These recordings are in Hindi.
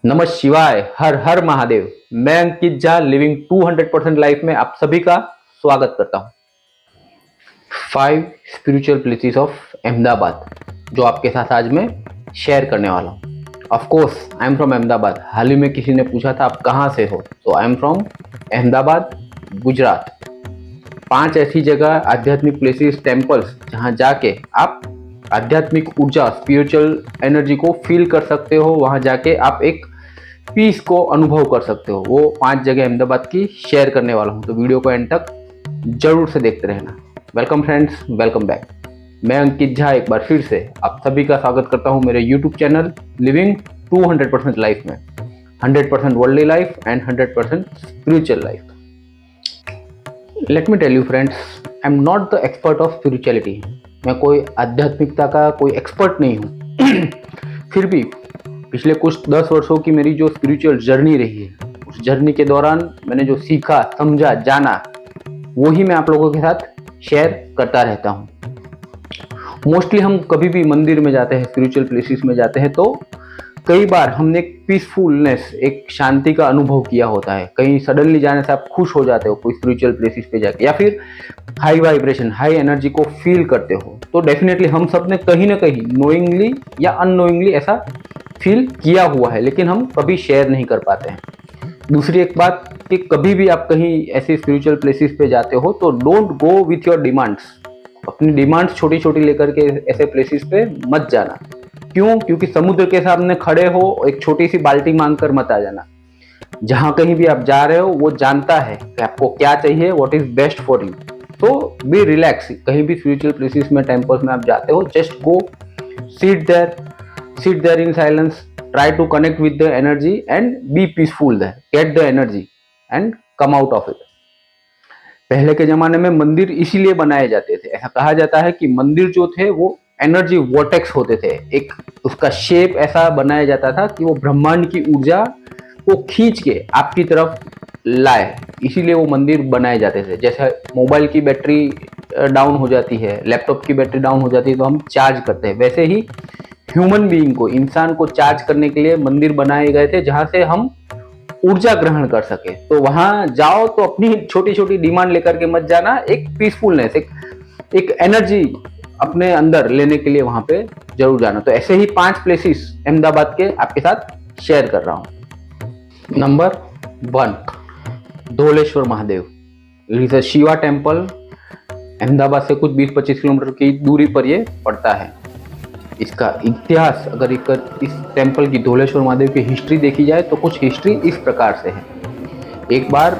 नमः शिवाय, हर हर महादेव। मैं अंकित झा लिविंग 200% लाइफ में आप सभी का स्वागत करता हूं। 5 स्पिरिचुअल प्लेसेस ऑफ अहमदाबाद जो आपके साथ आज मैं शेयर करने वाला हूं। Of course I am from Ahmedabad. हाल ही में किसी ने पूछा था आप कहां से हो, तो आई एम फ्रॉम अहमदाबाद, गुजरात। 5 ऐसी जगह, आध्यात्मिक प्लेसेस, टेम्पल्स जहां जाके आप आध्यात्मिक ऊर्जा, स्पिरिचुअल एनर्जी को फील कर सकते हो। वहां जाके आप एक पीस को अनुभव कर सकते हो। वो 5 जगह अहमदाबाद की शेयर करने वाला हूं, तो वीडियो को एंड तक जरूर से देखते रहना। Welcome friends, welcome back. मैं अंकित झा एक बार फिर से आप सभी का स्वागत करता हूं मेरे यूट्यूब चैनल लिविंग 200% लाइफ में। 100% worldly life and 100% spiritual life. Let me tell you friends, I am not the expert of spirituality. मैं कोई आध्यात्मिकता का कोई एक्सपर्ट नहीं हूँ। फिर भी पिछले कुछ 10 वर्षों की मेरी जो स्पिरिचुअल जर्नी रही है, उस जर्नी के दौरान मैंने जो सीखा, समझा, जाना, वो ही मैं आप लोगों के साथ शेयर करता रहता हूँ। मोस्टली हम कभी भी मंदिर में जाते हैं, स्पिरिचुअल प्लेसेस में जाते हैं, तो कई बार हमने एक पीसफुलनेस, एक शांति का अनुभव किया होता है। कहीं सडनली जाने से आप खुश हो जाते हो कोई स्पिरिचुअल प्लेसेस पे जाके, या फिर हाई वाइब्रेशन, हाई एनर्जी को फील करते हो। तो डेफिनेटली हम सब ने कहीं ना कहीं नोइंगली या अननोइंगली ऐसा फील किया हुआ है, लेकिन हम कभी शेयर नहीं कर पाते हैं। दूसरी एक बात कि कभी भी आप कहीं ऐसे स्पिरिचुअल प्लेसेस पे जाते हो तो don't go with your demands. अपनी डिमांड्स छोटी छोटी लेकर के ऐसे प्लेसेस पे मत जाना। क्यों? क्योंकि समुद्र के सामने खड़े हो, एक छोटी सी बाल्टी मांगकर मत आ जाना। जहां कहीं भी आप जा रहे हो वो जानता है कि आपको क्या चाहिए, what is best for you. तो बी रिलैक्स। कहीं भी स्पिरिचुअल प्लेसेस में, टेम्पल्स में आप जाते हो, just go, sit there in silence, try to connect with the energy and be peaceful there, get the energy and come out of it. पहले के जमाने में मंदिर इसीलिए बनाए जाते थे। ऐसा कहा जाता है कि मंदिर जो थे वो एनर्जी वॉर्टेक्स होते थे। एक उसका शेप ऐसा बनाया जाता था कि वो ब्रह्मांड की ऊर्जा को खींच के आपकी तरफ लाए, इसीलिए वो मंदिर बनाए जाते थे। जैसे मोबाइल की बैटरी डाउन हो जाती है, लैपटॉप की बैटरी डाउन हो जाती है, तो हम चार्ज करते हैं, वैसे ही ह्यूमन बीइंग को, इंसान को चार्ज करने के लिए मंदिर बनाए गए थे, जहां से हम ऊर्जा ग्रहण कर सके। तो वहां जाओ तो अपनी छोटी छोटी डिमांड लेकर के मत जाना। एक पीसफुलनेस, एक एनर्जी अपने अंदर लेने के लिए वहां पे जरूर जाना। तो ऐसे ही 5 प्लेसेस अहमदाबाद के आपके साथ शेयर कर रहा हूं। Number 1, Dhauleshwar Mahadev. It is a Shiva temple. Ahmedabad से कुछ 20-25 किलोमीटर की दूरी पर ये पड़ता है। इसका इतिहास, अगर इस टेम्पल की, धौलेश्वर महादेव की हिस्ट्री देखी जाए तो कुछ हिस्ट्री इस प्रकार से है। एक बार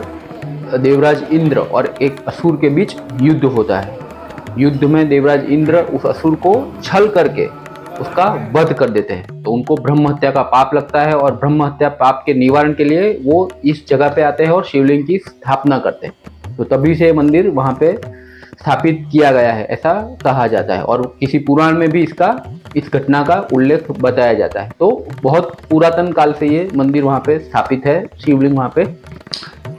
देवराज इंद्र और एक असुर के बीच युद्ध होता है। युद्ध में देवराज इंद्र उस असुर को छल करके उसका वध कर देते हैं। तो उनको ब्रह्म हत्या का पाप लगता है, और ब्रह्म हत्या पाप के निवारण के लिए वो इस जगह पे आते हैं और शिवलिंग की स्थापना करते हैं। तो तभी से मंदिर वहां पे स्थापित किया गया है, ऐसा कहा जाता है। और किसी पुराण में भी इस घटना का उल्लेख बताया जाता है। तो बहुत पुरातन काल से ये मंदिर वहाँ पे स्थापित है, शिवलिंग वहाँ पे।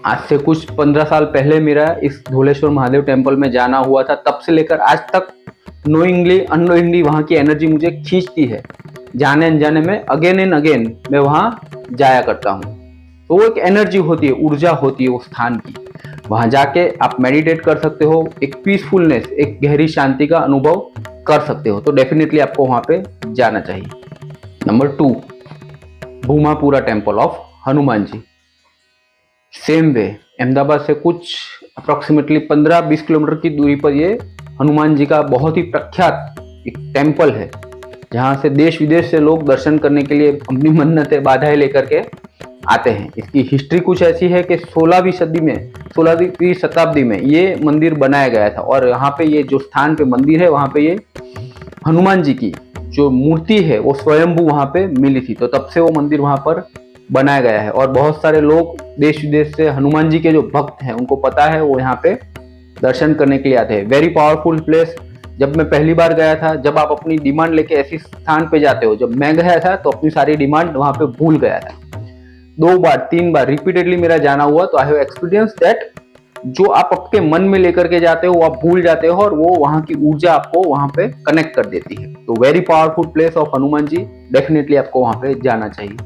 आज से कुछ 15 साल पहले मेरा इस धौलेश्वर महादेव टेम्पल में जाना हुआ था। तब से लेकर आज तक नोइंगली अननोइंगली वहाँ की एनर्जी मुझे खींचती है। जाने अनजाने में अगेन एंड अगेन मैं वहाँ जाया करता हूँ। तो वो एक एनर्जी होती है, ऊर्जा होती है उस स्थान की। वहां जाके आप मेडिटेट कर सकते हो, एक पीसफुलनेस, एक गहरी शांति का अनुभव कर सकते हो। तो डेफिनेटली आपको वहां पे जाना चाहिए। Number 2, Bhumapura temple of Hanuman ji. Same way, Ahmedabad से कुछ अप्रोक्सीमेटली 15-20 किलोमीटर की दूरी पर ये हनुमान जी का बहुत ही प्रख्यात एक टेम्पल है, जहां से देश विदेश से लोग दर्शन करने के लिए अपनी मन्नतें, बाधाएं लेकर के आते हैं। इसकी हिस्ट्री कुछ ऐसी है कि 16वीं शताब्दी में ये मंदिर बनाया गया था, और यहाँ पे ये जो स्थान पे मंदिर है, वहाँ पे ये हनुमान जी की जो मूर्ति है वो स्वयंभू वहाँ पे मिली थी। तो तब से वो मंदिर वहाँ पर बनाया गया है, और बहुत सारे लोग देश विदेश से हनुमान जी के जो भक्त हैं उनको पता है, वो यहाँ पे दर्शन करने के लिए आते हैं। Very powerful place. जब मैं पहली बार गया था, जब आप अपनी डिमांड लेके ऐसी स्थान पे जाते हो, जब मैं गया था तो अपनी सारी डिमांड वहाँ पे भूल गया था। 2 बार 3 बार रिपीटेडली मेरा जाना हुआ, तो आई हैव एक्सपीरियंस दैट जो आप आपके मन में लेकर के जाते हो वो आप भूल जाते हो, और वो वहां की ऊर्जा आपको वहां पे कनेक्ट कर देती है। तो very powerful place of Hanuman ji, definitely आपको वहां पे जाना चाहिए।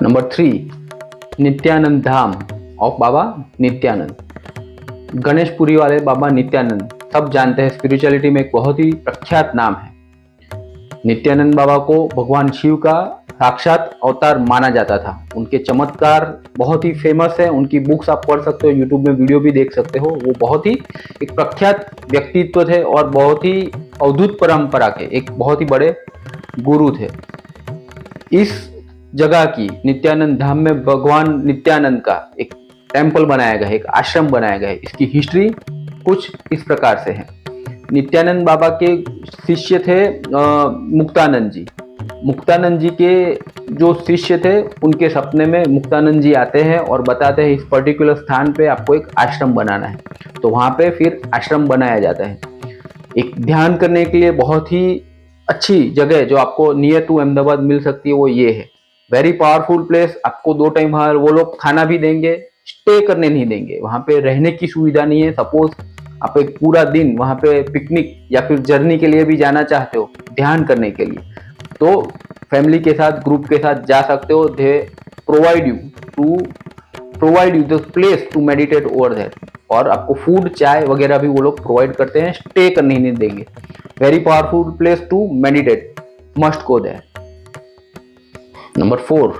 Number 3, Nityanand Dham of Baba Nityanand. गणेशपुरी वाले बाबा नित्यानंद सब जानते हैं, स्पिरिचुअलिटी में एक बहुत ही प्रख्यात नाम है। नित्यानंद बाबा को भगवान शिव का साक्षात अवतार माना जाता था। उनके चमत्कार बहुत ही फेमस है, उनकी बुक्स आप पढ़ सकते हो, यूट्यूब में वीडियो भी देख सकते हो। वो बहुत ही एक प्रख्यात व्यक्तित्व थे और बहुत ही अवधूत परंपरा के एक बहुत ही बड़े गुरु थे। इस जगह की नित्यानंद धाम में भगवान नित्यानंद का एक टेम्पल बनाया गया है, एक आश्रम बनाया गया है। इसकी हिस्ट्री कुछ इस प्रकार से है। नित्यानंद बाबा के शिष्य थे मुक्तानंद जी। मुक्तानंद जी के जो शिष्य थे उनके सपने में मुक्तानंद जी आते हैं और बताते हैं इस पर्टिकुलर स्थान पे आपको एक आश्रम बनाना है। तो वहाँ पे फिर आश्रम बनाया जाता है। एक ध्यान करने के लिए बहुत ही अच्छी जगह जो आपको नियर टू अहमदाबाद मिल सकती है वो ये है। Very powerful place. आपको 2 टाइम वहाँ वो लोग खाना भी देंगे, स्टे करने नहीं देंगे। वहाँ पे रहने की सुविधा नहीं है। सपोज आप एक पूरा दिन वहाँ पे पिकनिक या फिर जर्नी के लिए भी जाना चाहते हो, ध्यान करने के लिए, तो फैमिली के साथ, ग्रुप के साथ जा सकते हो। They provide you the place to meditate over there. और आपको फूड, चाय वगैरह भी वो लोग प्रोवाइड करते हैं, स्टे करने नहीं देंगे। Very powerful place to meditate, must go there. Number 4,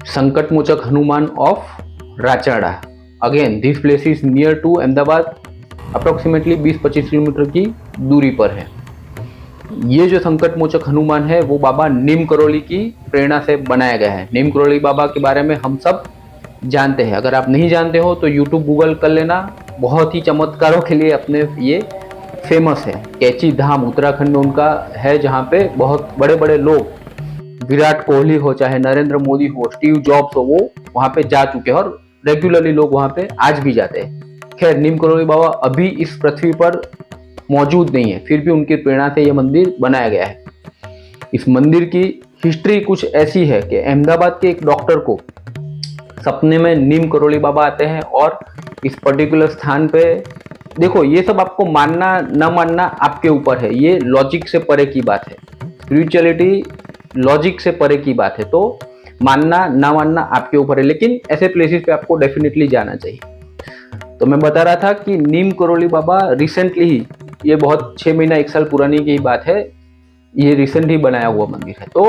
Sankat Mochan Hanuman of Rachda. Again this place is near to Ahmedabad, approximately 20-25 kilometre की दूरी पर है। ये जो संकट मोचक हनुमान है वो बाबा नीम करोली की प्रेरणा से बनाया गया है। नीम करोली बाबा के बारे में हम सब जानते हैं। अगर आप नहीं जानते हो तो यूट्यूब गूगल कर लेना। बहुत ही चमत्कारों के लिए अपने ये फेमस है। कैची धाम उत्तराखंड में उनका है, जहाँ पे बहुत बड़े बड़े लोग, विराट कोहली हो, चाहे नरेंद्र मोदी हो, स्टीव जॉब्स हो, वो वहाँ पे जा चुके हैं और रेगुलरली लोग वहाँ पे आज भी जाते हैं। खैर, नीम करोली बाबा अभी इस पृथ्वी पर मौजूद नहीं है, फिर भी उनकी प्रेरणा से यह मंदिर बनाया गया है। इस मंदिर की हिस्ट्री कुछ ऐसी है कि अहमदाबाद के एक डॉक्टर को सपने में नीम करोली बाबा आते हैं और इस पर्टिकुलर स्थान पे, देखो ये सब आपको मानना न मानना आपके ऊपर है, ये लॉजिक से परे की बात है। स्पिरिचुअलिटी लॉजिक से परे की बात है, तो मानना ना मानना आपके ऊपर है, लेकिन ऐसे प्लेसेस पे आपको डेफिनेटली जाना चाहिए। तो मैं बता रहा था कि नीम करोली बाबा रिसेंटली ही, ये बहुत 6 महीना 1 साल पुरानी की बात है, ये रिसेंट ही बनाया हुआ मंदिर है। तो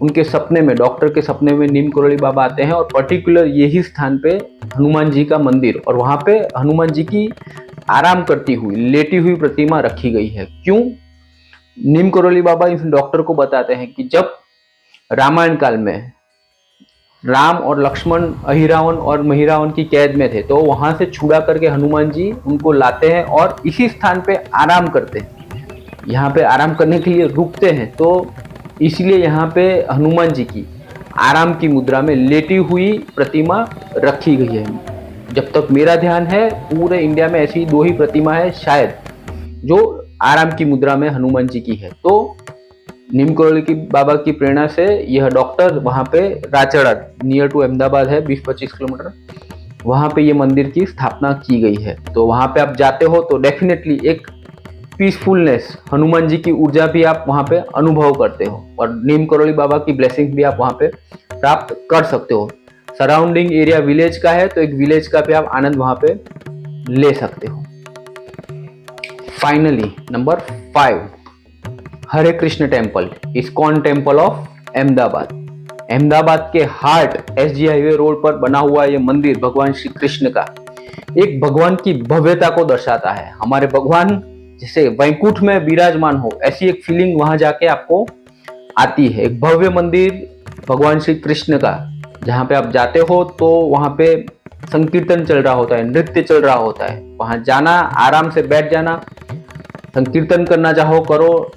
उनके सपने में, डॉक्टर के सपने में नीम करोली बाबा आते हैं और पर्टिकुलर यही स्थान पे हनुमान जी का मंदिर, और वहाँ पे हनुमान जी की आराम करती हुई, लेटी हुई प्रतिमा रखी गई है। क्यों? नीम करोली बाबा इस डॉक्टर को बताते हैं कि जब रामायण काल में राम और लक्ष्मण अहिरावण और महिरावण की कैद में थे, तो वहां से छुड़ा करके हनुमान जी उनको लाते हैं और इसी स्थान पे आराम करते हैं। यहाँ पे आराम करने के लिए रुकते हैं, तो इसलिए यहाँ पे हनुमान जी की आराम की मुद्रा में लेटी हुई प्रतिमा रखी गई है। जब तक मेरा ध्यान है, पूरे इंडिया में ऐसी 2 ही प्रतिमा है शायद जो आराम की मुद्रा में हनुमान जी की है। तो नीम करोली की बाबा की प्रेरणा से यह डॉक्टर वहाँ पे राचड़ा, नियर टू अहमदाबाद है, 20-25 किलोमीटर, वहाँ पे ये मंदिर की स्थापना की गई है। तो वहाँ पे आप जाते हो तो डेफिनेटली एक पीसफुलनेस, हनुमान जी की ऊर्जा भी आप वहाँ पे अनुभव करते हो और नीम करोली बाबा की ब्लेसिंग भी आप वहाँ पे प्राप्त कर सकते हो। सराउंडिंग एरिया विलेज का है, तो एक विलेज का भी आप आनंद वहाँ पे ले सकते हो। Finally number 5, Hare Krishna temple, ISKCON temple of Ahmedabad. Ahmedabad के हार्ट SG हाईवे रोड पर बना हुआ यह मंदिर भगवान श्री कृष्ण का एक भगवान की भव्यता को दर्शाता है। हमारे भगवान जैसे वैकुंठ में विराजमान हो, ऐसी एक फीलिंग वहां जाके आपको आती है। एक भव्य मंदिर भगवान श्री कृष्ण का, जहाँ पे आप जाते हो तो वहां पे संकीर्तन चल रहा होता है, नृत्य चल रहा होता है। वहां जाना, आराम से बैठ जाना, संकीर्तन करना चाहो करो,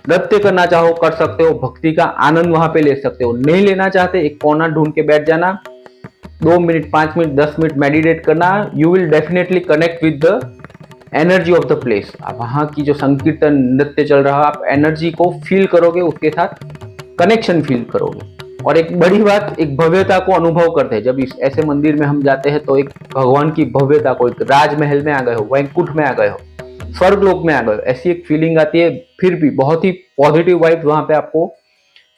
नृत्य करना चाहो कर सकते हो, भक्ति का आनंद वहां पे ले सकते हो। नहीं लेना चाहते, एक कोना ढूंढ के बैठ जाना, 2 मिनट, 5 मिनट, 10 मिनट मेडिटेट करना। You will definitely connect with the energy of the place. आप वहाँ की जो संकीर्तन नृत्य चल रहा है, आप एनर्जी को फील करोगे, उसके साथ कनेक्शन फील करोगे। और एक बड़ी बात, एक भव्यता को अनुभव करते हैं। जब इस ऐसे मंदिर में हम जाते हैं तो एक भगवान की भव्यता को, एक राजमहल में आ गए हो, वैकुंठ में आ गए हो, स्वर्ग लोक में आ गए हो, ऐसी एक फीलिंग आती है। फिर भी बहुत ही पॉजिटिव वाइब वहां पे आपको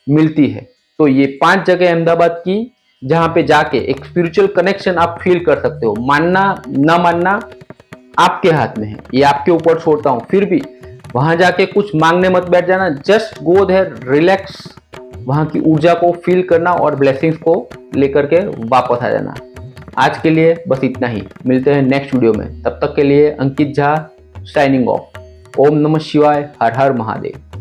मिलती है। तो ये 5 जगह अहमदाबाद की जहां पे जाके एक स्पिरिचुअल कनेक्शन आप फील कर सकते हो। मानना ना मानना आपके हाथ में है, ये आपके ऊपर छोड़ता हूं। फिर भी वहां जाके कुछ मांगने मत बैठ जाना, जस्ट गो देयर, रिलैक्स, वहां की ऊर्जा को फील करना और ब्लेसिंग्स को लेकर के वापस आ जाना। आज के लिए बस इतना ही, मिलते हैं नेक्स्ट वीडियो में। तब तक के लिए अंकित झा साइनिंग ऑफ। ओम नमः शिवाय, हर हर महादेव।